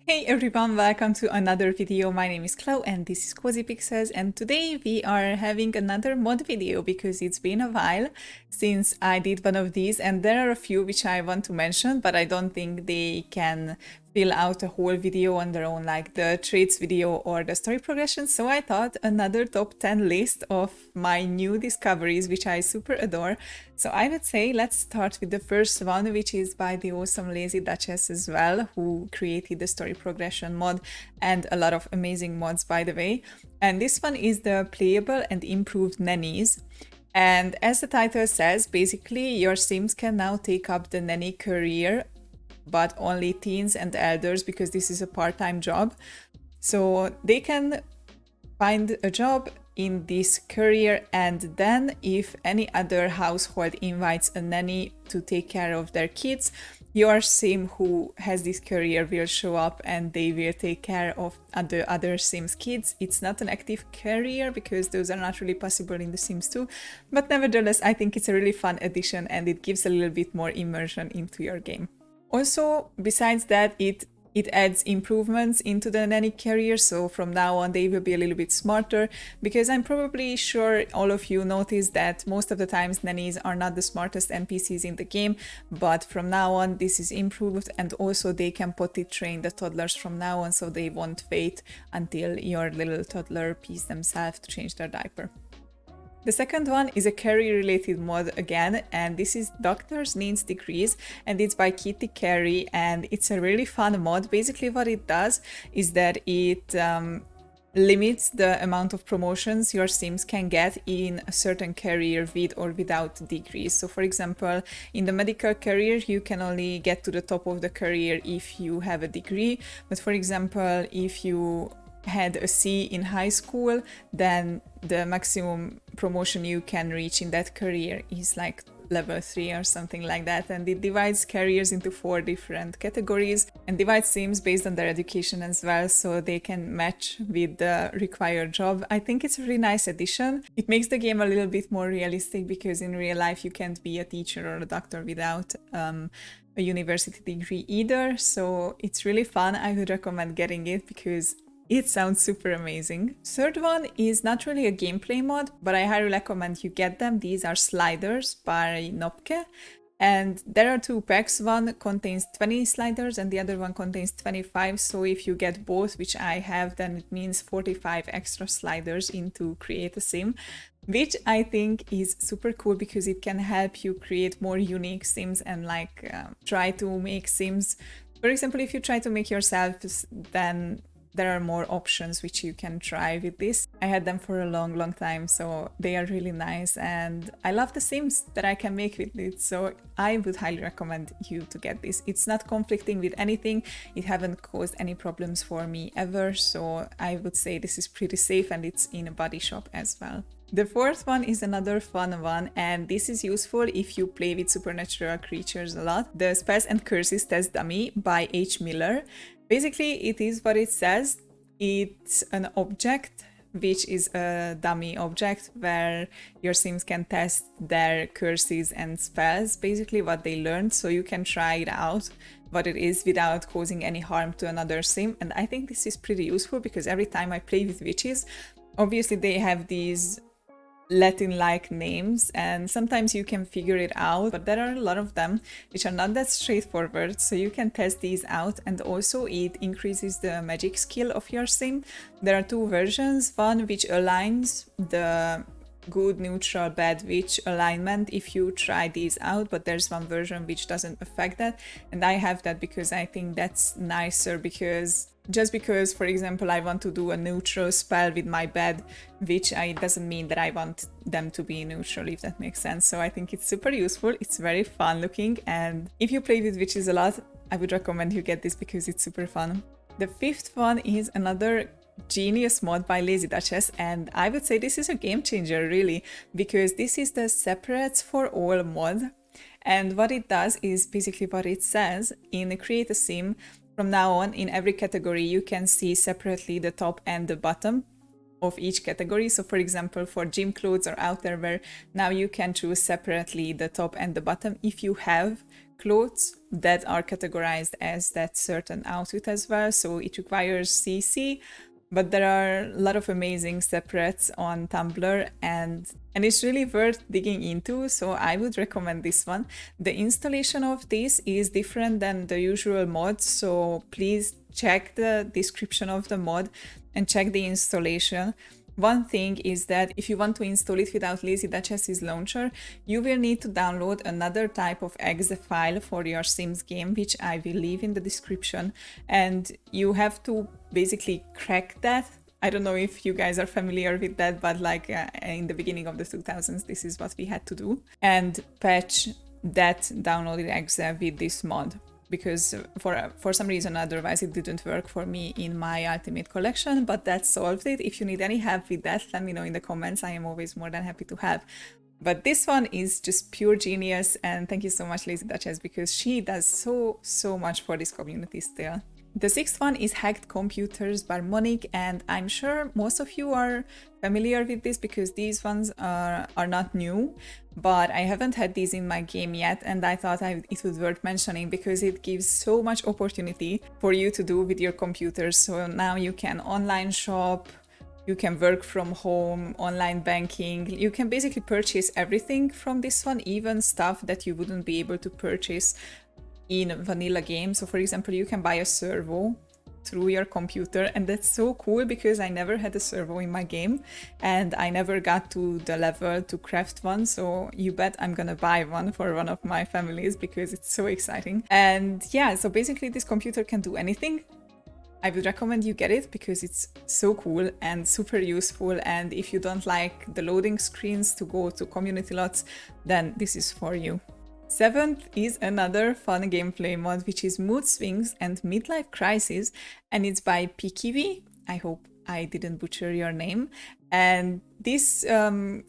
Hey everyone, welcome to another video. My name is 𝓱𝓮𝓻 and this is 𝓱𝓮𝓽𝓾, and today we are having another mod video because it's been a while since I did one of these, and there are a few which I want to mention, but I don't think they can fill out a whole video on their own, like the traits video or the story progression. So I thought another top 10 list of my new discoveries, which I super adore. So I would say let's start with the first one, which is by the awesome 𝓯𝓷𝓸 as well, who created the story progression mod and a lot of amazing mods, by the way. And this one is the playable and improved nannies. And as the title says, basically your Sims can now take up the nanny career, but only teens and elders, because this is a part-time job. So they can find a job in this career, and then if any other household invites a nanny to take care of their kids, your Sim who has this career will show up and they will take care of other Sims kids. It's not an active career because those are not really possible in The Sims 2, but nevertheless I think it's a really fun addition and it gives a little bit more immersion into your game. Also, besides that, it adds improvements into the nanny career, so from now on they will be a little bit smarter, because I'm probably sure all of you noticed that most of the times nannies are not the smartest NPCs in the game, but from now on this is improved, and also they can potty train the toddlers from now on, so they won't wait until your little toddler pees themselves to change their diaper. The second one is a career-related mod again, and this is Doctors Needs Degrees, and it's by 𝓱𝓮𝓻𝓮, and it's a really fun mod. Basically what it does is that it limits the amount of promotions your Sims can get in a certain career with or without degrees. So for example, in the medical career you can only get to the top of the career if you have a degree, but for example if you had a C in high school, then the maximum promotion you can reach in that career is like level 3 or something like that. And it divides careers into 4 different categories and divides Sims based on their education as well, so they can match with the required job. I think it's a really nice addition. It makes the game a little bit more realistic, because in real life you can't be a teacher or a doctor without a university degree either. So it's really fun. I would recommend getting it because it sounds super amazing. Third one is not really a gameplay mod, but I highly recommend you get them. These are sliders by 𝓪𝓵𝓾𝓹, and there are 2 packs. One contains 20 sliders and the other one contains 25. So if you get both, which I have, then it means 45 extra sliders into Create a Sim, which I think is super cool because it can help you create more unique Sims and try to make Sims. For example, if you try to make yourself, then there are more options which you can try with this. I had them for a long time, so they are really nice, and I love the Sims that I can make with it, so I would highly recommend you to get this. It's not conflicting with anything, it haven't caused any problems for me ever, so I would say this is pretty safe, and it's in a body shop as well. The fourth one is another fun one, and this is useful if you play with supernatural creatures a lot. The Spells and Curses Test Dummy by H. Miller. Basically, it is what it says. It's an object, which is a dummy object, where your Sims can test their curses and spells, basically what they learned, so you can try it out, what it is, without causing any harm to another Sim. And I think this is pretty useful because every time I play with witches, obviously they have these Latin-like names, and sometimes you can figure it out, but there are a lot of them which are not that straightforward, so you can test these out. And also it increases the magic skill of your Sim. There are 2 versions, one which aligns the good, neutral, bad witch alignment if you try these out, but there's one version which doesn't affect that, and I have that because I think that's nicer, because just because, for example, I want to do a neutral spell with my bad witch, it doesn't mean that I want them to be neutral, if that makes sense. So I think it's super useful, it's very fun looking, and if you play with witches a lot, I would recommend you get this because it's super fun. The fifth one is another genius mod by 𝓯𝓷𝓸, and I would say this is a game changer really, because this is the Separates for All mod, and what it does is basically what it says in Create a Sim. From now on, in every category you can see separately the top and the bottom of each category. So for example, for gym clothes or outerwear, now you can choose separately the top and the bottom if you have clothes that are categorized as that certain outfit as well. So it requires CC, but there are a lot of amazing subreddits on Tumblr, and it's really worth digging into, so I would recommend this one. The installation of this is different than the usual mods, so please check the description of the mod and check the installation. One thing is that if you want to install it without 𝓯𝓷𝓷𝓭's launcher, you will need to download another type of exe file for your Sims game, which I will leave in the description, and you have to basically crack that. I don't know if you guys are familiar with that, but like in the beginning of the 2000s, this is what we had to do, and patch that downloaded exe with this mod. Because for some reason otherwise it didn't work for me in my Ultimate Collection, but that solved it. If you need any help with that, let me know in the comments. I am always more than happy to help. But this one is just pure genius, and thank you so much 𝓯𝓷𝓷, because she does so much for this community still. The sixth one is Hacked Computers by Monique, and I'm sure most of you are familiar with this because these ones are not new, but I haven't had these in my game yet, and I thought it was worth mentioning because it gives so much opportunity for you to do with your computers. So now you can online shop, you can work from home, online banking, you can basically purchase everything from this one, even stuff that you wouldn't be able to purchase in vanilla games. So for example, you can buy a servo through your computer, and that's so cool because I never had a servo in my game and I never got to the level to craft one, so you bet I'm gonna buy one for one of my families because it's so exciting. And yeah, so basically this computer can do anything. I would recommend you get it because it's so cool and super useful, and if you don't like the loading screens to go to community lots, then this is for you. Seventh is another fun gameplay mod, which is Mood Swings and Midlife Crisis, and it's by 𝓮𝓵𝓼𝓸. I hope I didn't butcher your name. And this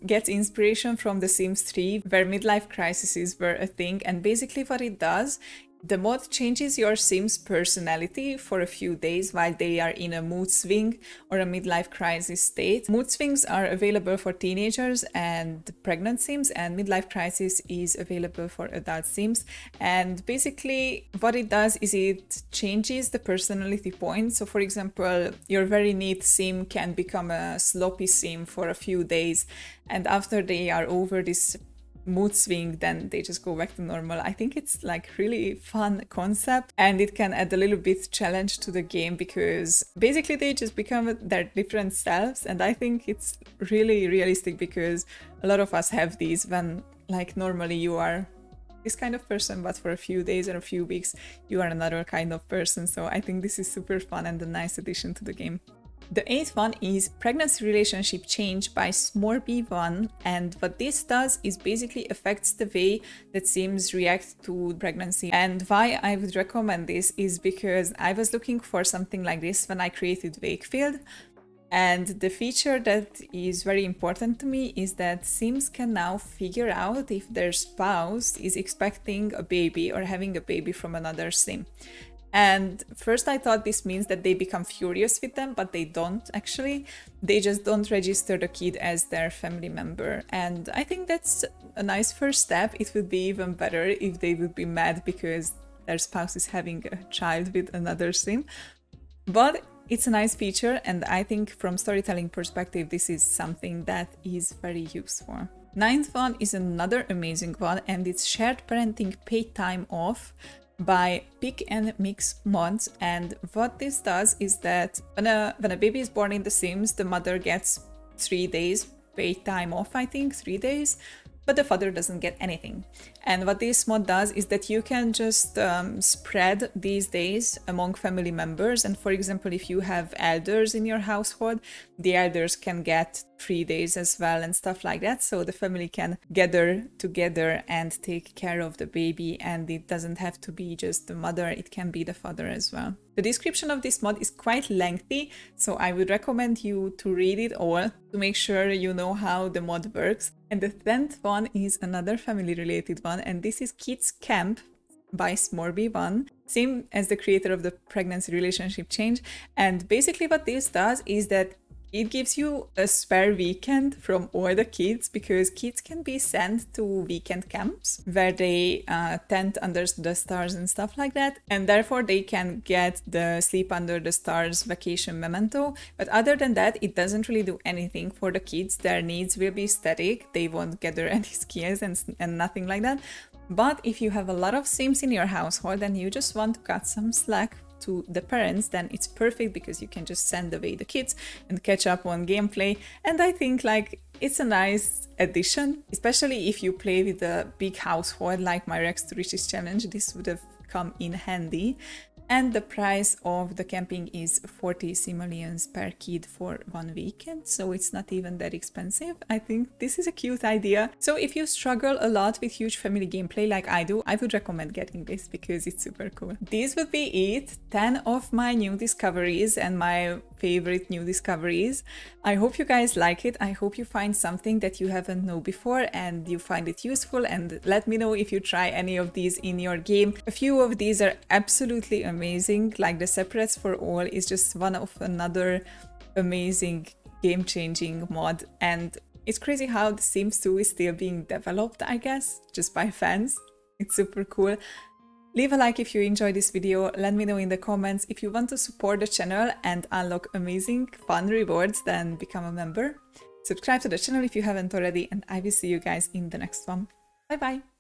gets inspiration from The Sims 3, where midlife crises were a thing, and basically what it does, the mod changes your Sims personality for a few days while they are in a mood swing or a midlife crisis state. Mood swings are available for teenagers and pregnant Sims, and midlife crisis is available for adult Sims. And basically what it does is it changes the personality points. So for example, your very neat Sim can become a sloppy Sim for a few days, and after they are over this mood swing, then they just go back to normal. I think it's like really fun concept, and it can add a little bit challenge to the game because basically they just become their different selves, and I think it's really realistic because a lot of us have these when like normally you are this kind of person, but for a few days or a few weeks you are another kind of person. So I think this is super fun and a nice addition to the game. The eighth one is Pregnancy Relationship Change by 𝓲𝓵𝓼𝓸, and what this does is basically affects the way that Sims react to pregnancy. And why I would recommend this is because I was looking for something like this when I created Wakefield, and the feature that is very important to me is that Sims can now figure out if their spouse is expecting a baby or having a baby from another Sim. And first I thought this means that they become furious with them, but they don't actually. They just don't register the kid as their family member. And I think that's a nice first step. It would be even better if they would be mad because their spouse is having a child with another Sim. But it's a nice feature, and I think from storytelling perspective, this is something that is very useful. Ninth one is another amazing one, and it's Shared Parenting Paid Time Off by Pick and Mix Mods. And what this does is that when a baby is born in The Sims, the mother gets 3 days paid time off, I think 3 days, but the father doesn't get anything. And what this mod does is that you can just spread these days among family members. And for example, if you have elders in your household, the elders can get 3 days as well and stuff like that. So the family can gather together and take care of the baby, and it doesn't have to be just the mother, it can be the father as well. The description of this mod is quite lengthy, so I would recommend you to read it all to make sure you know how the mod works. And the 10th one is another family related one, and this is Kids Camp by 𝓲𝓵𝓼𝓸, same as the creator of the Pregnancy Relationship Change. And basically what this does is that it gives you a spare weekend from all the kids, because kids can be sent to weekend camps where they tent under the stars and stuff like that, and therefore they can get the sleep under the stars vacation memento. But other than that, it doesn't really do anything for the kids. Their needs will be static, they won't gather any skills and nothing like that. But if you have a lot of Sims in your household and you just want to cut some slack to the parents, then it's perfect, because you can just send away the kids and catch up on gameplay. And I think like it's a nice addition, especially if you play with a big household like my 𝓱𝓲𝓷𝓭 challenge. This would have come in handy. And the price of the camping is 40 simoleons per kid for 1 weekend, so it's not even that expensive. I think this is a cute idea. So if you struggle a lot with huge family gameplay like I do, I would recommend getting this because it's super cool. This would be it, 10 of my new discoveries and my favorite new discoveries. I hope you guys like it. I hope you find something that you haven't known before and you find it useful, and let me know if you try any of these in your game. A few of these are absolutely amazing, like the Separates for All is just one of another amazing game-changing mod, and it's crazy how The Sims 2 is still being developed, I guess, just by fans. It's super cool. Leave a like if you enjoyed this video, let me know in the comments. If you want to support the channel and unlock amazing fun rewards, then become a member. Subscribe to the channel if you haven't already, and I will see you guys in the next one. Bye bye!